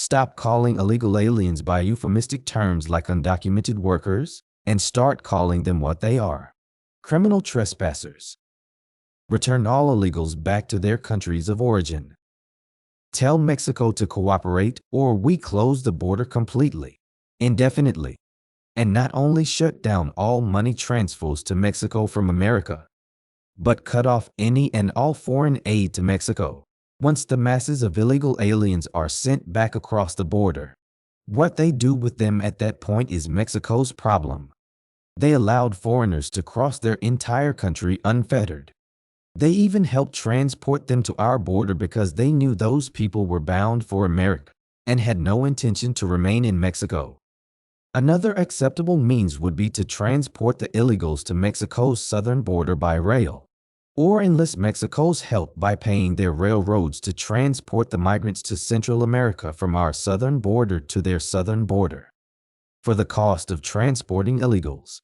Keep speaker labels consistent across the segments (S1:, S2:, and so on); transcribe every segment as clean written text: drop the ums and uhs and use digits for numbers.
S1: Stop calling illegal aliens by euphemistic terms like undocumented workers and start calling them what they are: criminal trespassers. Return all illegals back to their countries of origin. Tell Mexico to cooperate or we close the border completely, indefinitely, and not only shut down all money transfers to Mexico from America, but cut off any and all foreign aid to Mexico once the masses of illegal aliens are sent back across the border. What they do with them at that point is Mexico's problem. They allowed foreigners to cross their entire country unfettered. They even helped transport them to our border because they knew those people were bound for America and had no intention to remain in Mexico. Another acceptable means would be to transport the illegals to Mexico's southern border by rail, or enlist Mexico's help by paying their railroads to transport the migrants to Central America from our southern border to their southern border. For the cost of transporting illegals,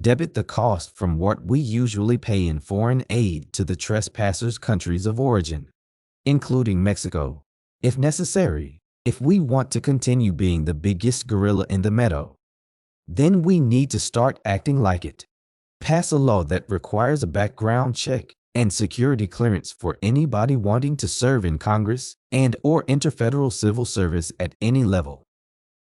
S1: debit the cost from what we usually pay in foreign aid to the trespassers' countries of origin, including Mexico, if necessary. If we want to continue being the biggest gorilla in the meadow, then we need to start acting like it. Pass a law that requires a background check and security clearance for anybody wanting to serve in Congress and/or enter federal civil service at any level.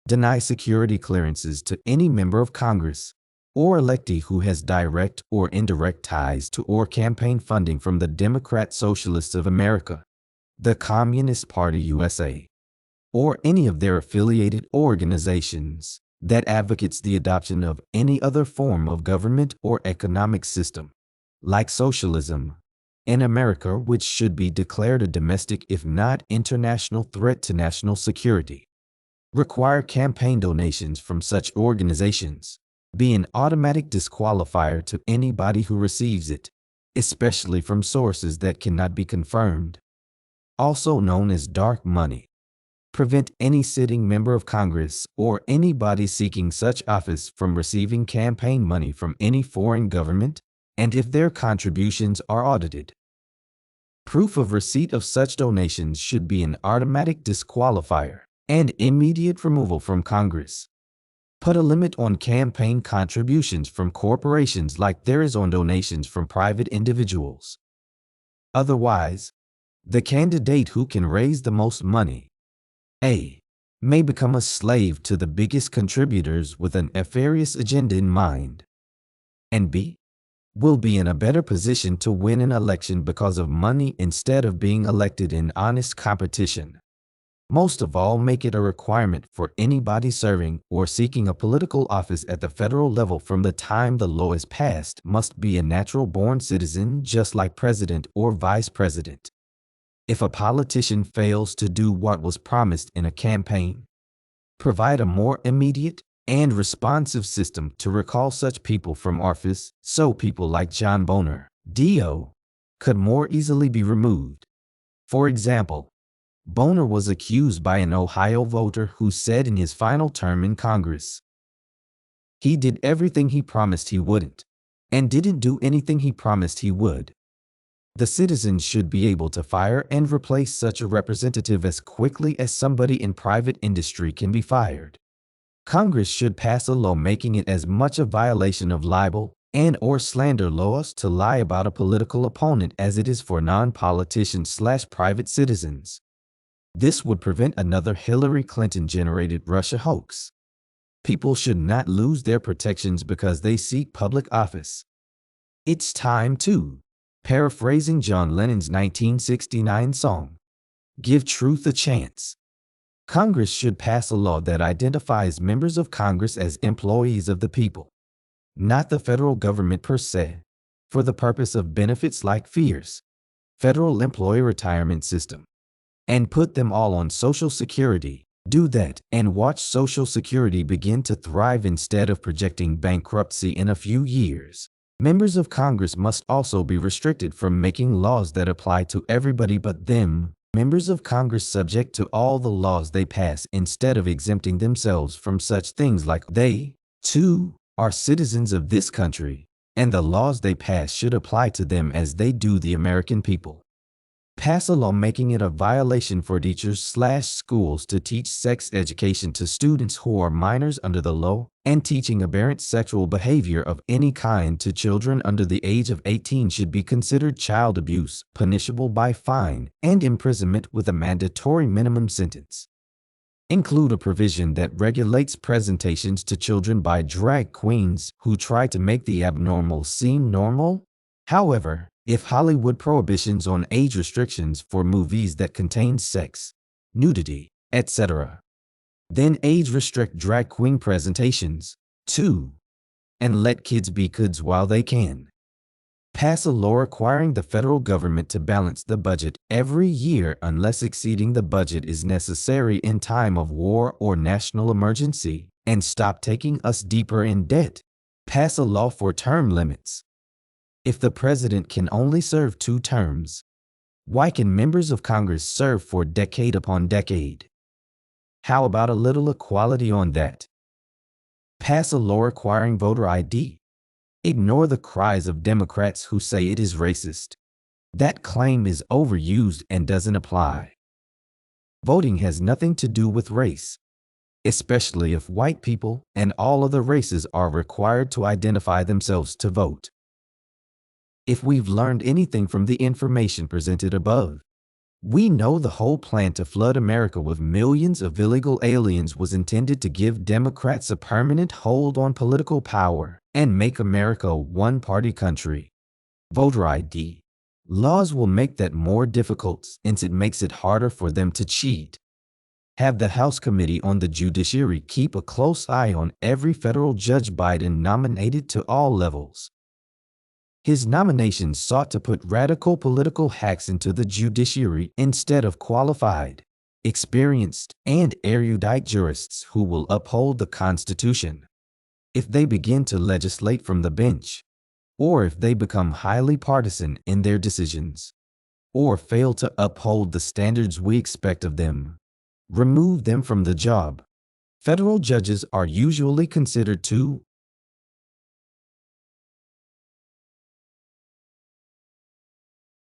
S1: Deny security clearances to any member of Congress or electee who has direct or indirect ties to or campaign funding from the Democrat Socialists of America, the Communist Party USA, or any of their affiliated organizations that advocates the adoption of any other form of government or economic system, like socialism, in America, which should be declared a domestic if not international threat to national security. Require campaign donations from such organizations. Be an automatic disqualifier to anybody who receives it, especially from sources that cannot be confirmed, also known as dark money. Prevent any sitting member of Congress or anybody seeking such office from receiving campaign money from any foreign government, and if their contributions are audited, proof of receipt of such donations should be an automatic disqualifier and immediate removal from Congress. Put a limit on campaign contributions from corporations like there is on donations from private individuals. Otherwise, the candidate who can raise the most money A. may become a slave to the biggest contributors with an nefarious agenda in mind, and B. will be in a better position to win an election because of money instead of being elected in honest competition. Most of all, make it a requirement for anybody serving or seeking a political office at the federal level from the time the law is passed must be a natural-born citizen just like president or vice president. If a politician fails to do what was promised in a campaign, provide a more immediate and responsive system to recall such people from office so people like John Boner, D.O., could more easily be removed. For example, Boner was accused by an Ohio voter who said in his final term in Congress, he did everything he promised he wouldn't, and didn't do anything he promised he would. The citizens should be able to fire and replace such a representative as quickly as somebody in private industry can be fired. Congress should pass a law making it as much a violation of libel and/or slander laws to lie about a political opponent as it is for non-politicians/private citizens. This would prevent another Hillary Clinton-generated Russia hoax. People should not lose their protections because they seek public office. It's time to, paraphrasing John Lennon's 1969 song, give truth a chance. Congress should pass a law that identifies members of Congress as employees of the people, not the federal government per se, for the purpose of benefits like FEARS, Federal Employee Retirement System, and put them all on Social Security. Do that and watch Social Security begin to thrive instead of projecting bankruptcy in a few years. Members of Congress must also be restricted from making laws that apply to everybody but them. Members of Congress subject to all the laws they pass instead of exempting themselves from such things like they, too, are citizens of this country, and the laws they pass should apply to them as they do the American people. Pass a law making it a violation for teachers/schools to teach sex education to students who are minors under the law, and teaching aberrant sexual behavior of any kind to children under the age of 18 should be considered child abuse, punishable by fine and imprisonment with a mandatory minimum sentence. Include a provision that regulates presentations to children by drag queens who try to make the abnormal seem normal. However, if Hollywood prohibitions on age restrictions for movies that contain sex, nudity, etc., then age restrict drag queen presentations, too, and let kids be kids while they can. Pass a law requiring the federal government to balance the budget every year unless exceeding the budget is necessary in time of war or national emergency, and stop taking us deeper in debt. Pass a law for term limits. If the president can only serve 2 terms, why can members of Congress serve for decade upon decade? How about a little equality on that? Pass a law requiring voter ID. Ignore the cries of Democrats who say it is racist. That claim is overused and doesn't apply. Voting has nothing to do with race, especially if white people and all other races are required to identify themselves to vote. If we've learned anything from the information presented above, we know the whole plan to flood America with millions of illegal aliens was intended to give Democrats a permanent hold on political power and make America a one-party country. Voter ID laws will make that more difficult since it makes it harder for them to cheat. Have the House Committee on the Judiciary keep a close eye on every federal judge Biden nominated to all levels. His nomination sought to put radical political hacks into the judiciary instead of qualified, experienced, and erudite jurists who will uphold the Constitution. If they begin to legislate from the bench, or if they become highly partisan in their decisions, or fail to uphold the standards we expect of them, remove them from the job. Federal judges are usually considered too